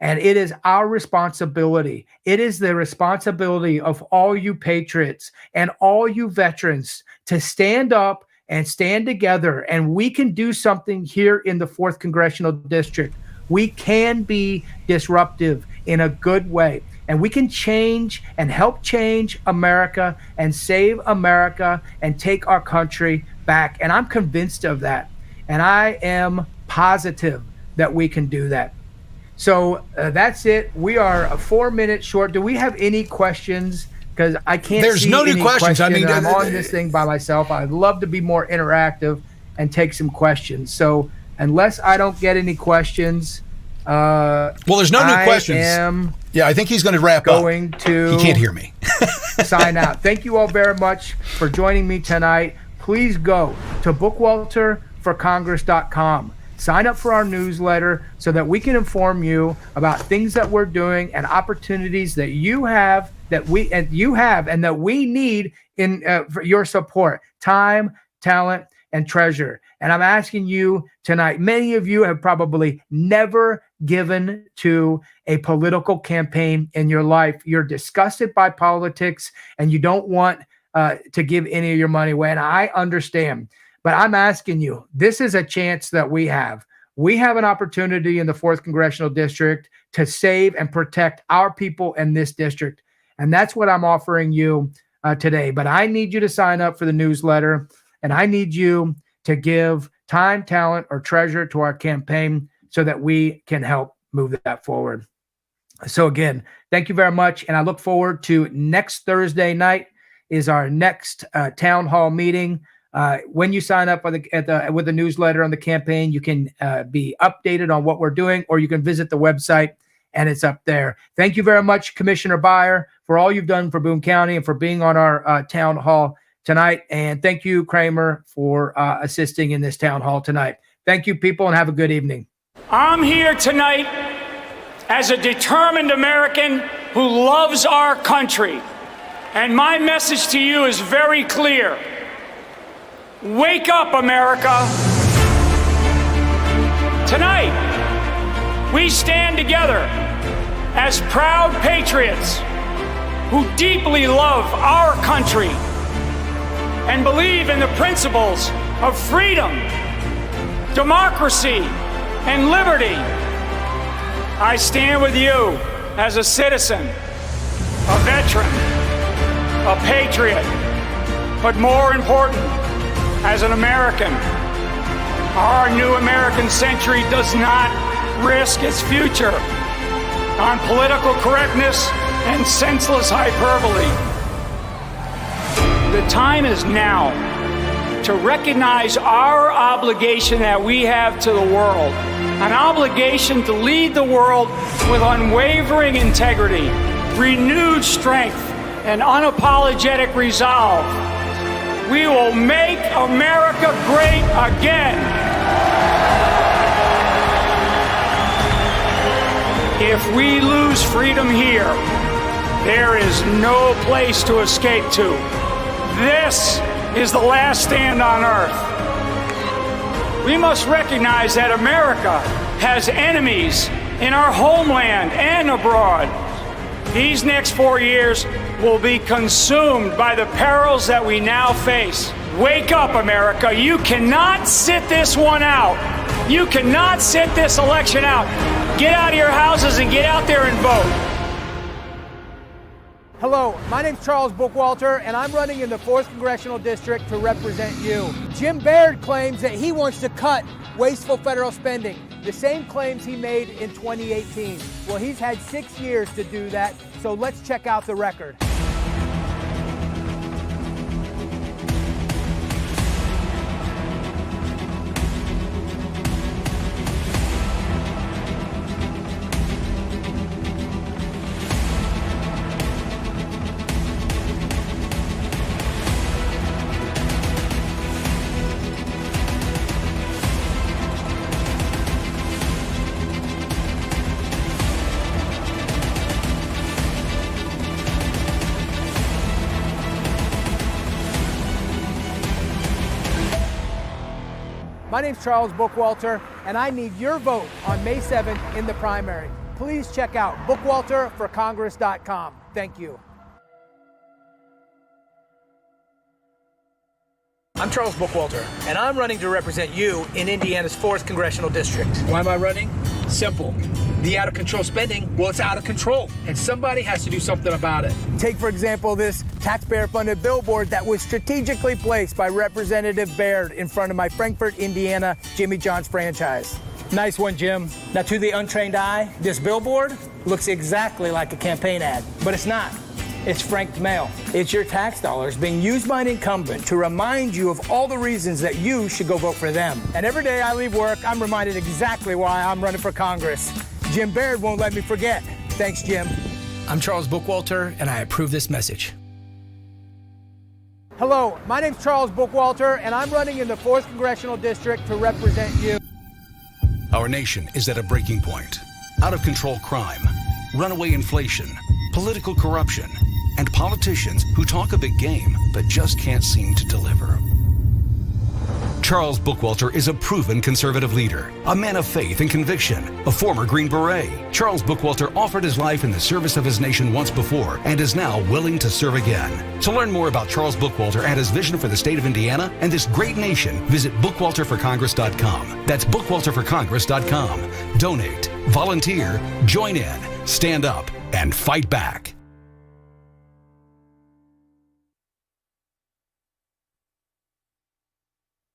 And it is our responsibility. It is the responsibility of all you patriots and all you veterans to stand up and stand together. And we can do something here in the 4th Congressional District. We can be disruptive in a good way. And we can change and help change America and save America and take our country back. And I'm convinced of that. And I am positive that we can do that. So that's it. We are 4 minutes short. Do we have any questions? Because I can't see no new any questions. I mean, I'm on this thing by myself. I'd love to be more interactive and take some questions. So unless I don't get any questions, well, there's no new questions. Yeah, I think he's going to wrap up. He can't hear me. Sign out. Thank you all very much for joining me tonight. Please go to bookwalterforcongress.com. Sign up for our newsletter so that we can inform you about things that we're doing and opportunities that you have, that we need in for your support, time, talent, and treasure. And I'm asking you tonight, many of you have probably never given to a political campaign in your life. You're disgusted by politics and you don't want to give any of your money away. And I understand. But I'm asking you, this is a chance that we have. We have an opportunity in the 4th Congressional District to save and protect our people in this district. And that's what I'm offering you today. But I need you to sign up for the newsletter, and I need you to give time, talent, or treasure to our campaign so that we can help move that forward. So again, thank you very much. And I look forward to next Thursday night is our next town hall meeting. When you sign up with the newsletter on the campaign, you can be updated on what we're doing, or you can visit the website and it's up there. Thank you very much, Commissioner Byer, for all you've done for Boone County and for being on our town hall tonight. And thank you, Kramer, for assisting in this town hall tonight. Thank you, people, and have a good evening. I'm here tonight as a determined American who loves our country. And my message to you is very clear. Wake up, America. Tonight, we stand together as proud patriots who deeply love our country and believe in the principles of freedom, democracy, and liberty. I stand with you as a citizen, a veteran, a patriot, but more important, as an American. Our new American century does not risk its future on political correctness and senseless hyperbole. The time is now to recognize our obligation that we have to the world, an obligation to lead the world with unwavering integrity, renewed strength, and unapologetic resolve. We will make America great again. If we lose freedom here, there is no place to escape to. This is the last stand on earth. We must recognize that America has enemies in our homeland and abroad. These next 4 years will be consumed by the perils that we now face. Wake up, America. You cannot sit this one out. You cannot sit this election out. Get out of your houses and get out there and vote. Hello, my name's Charles Bookwalter, and I'm running in the 4th Congressional District to represent you. Jim Baird claims that he wants to cut wasteful federal spending, the same claims he made in 2018. Well, he's had 6 years to do that, so let's check out the record. My name's Charles Bookwalter, and I need your vote on May 7th in the primary. Please check out bookwalterforcongress.com. Thank you. I'm Charles Bookwalter, and I'm running to represent you in Indiana's 4th Congressional District. Why am I running? Simple. The out-of-control spending, well, it's out of control, and somebody has to do something about it. Take, for example, this taxpayer-funded billboard that was strategically placed by Representative Baird in front of my Frankfort, Indiana, Jimmy John's franchise. Nice one, Jim. Now, to the untrained eye, this billboard looks exactly like a campaign ad, but it's not. It's franked mail. It's your tax dollars being used by an incumbent to remind you of all the reasons that you should go vote for them. And every day I leave work, I'm reminded exactly why I'm running for Congress. Jim Baird won't let me forget. Thanks, Jim. I'm Charles Bookwalter, and I approve this message. Hello, my name's Charles Bookwalter, and I'm running in the 4th Congressional District to represent you. Our nation is at a breaking point. Out of control crime, runaway inflation, political corruption, and politicians who talk a big game but just can't seem to deliver. Charles Bookwalter is a proven conservative leader, a man of faith and conviction, a former Green Beret. Charles Bookwalter offered his life in the service of his nation once before and is now willing to serve again. To learn more about Charles Bookwalter and his vision for the state of Indiana and this great nation, visit bookwalterforcongress.com. That's bookwalterforcongress.com. Donate, volunteer, join in, stand up, and fight back.